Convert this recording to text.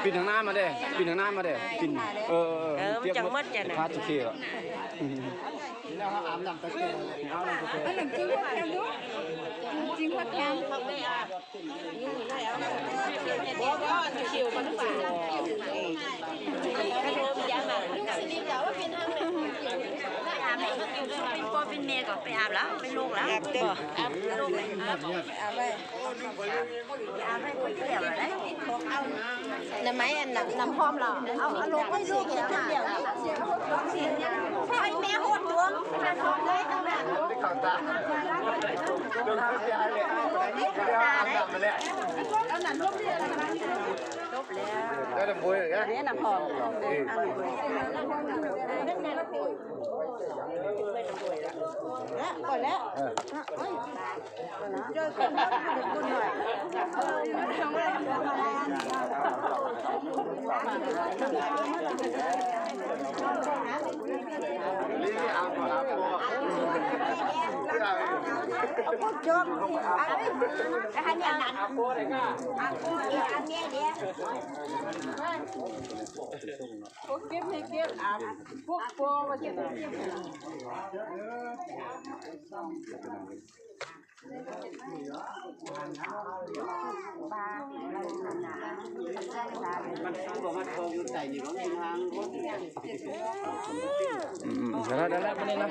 ปินทางหน้ามาเด้ปินทางหน้ามาเด้ปินมันจังมัดจ้ะนะพาทุกทีอ่ะแล้วเขาอาบน้ำตะเกียบเอาน้ำตะเกียบอันนั้นจริงว่าแพงด้วยจริงว่าแพงเขาไม่อาบยุ่งเลยเอาบอกว่าคิวมันฝ่าให้โดนยามาสิริเดี๋ยวว่าเป็นทางไหนอาบเป็นพ่อเป็นแม่ก็ไปอาบแล้วเป็นลูกแล้วอาบลูกเลยอาบไปอาบให้คนเดียวเลยเอาน้ำไม้อันน้ำหอมเราเอาลูกให้ลูกเดียวให้แม่หดดวงแม่หดเลยทั้งนั้นที่เขาตาโดนเขาเสียเลยอาบน้ำมาแล้วเอาหนังลบเลยลบแล้วแล้วน้ำบุยเหรอเนี่ยน้ำหอมก่อนแล้วเจอคนคุณหน่อยจบอันนี้นั้นอันนี้เดียวพวกเก็บไม่เก็บพวกโปมาเก็บมันสู้กับมันโคงใส่หนึ่งของทางได้แล้วไม่ได้นะ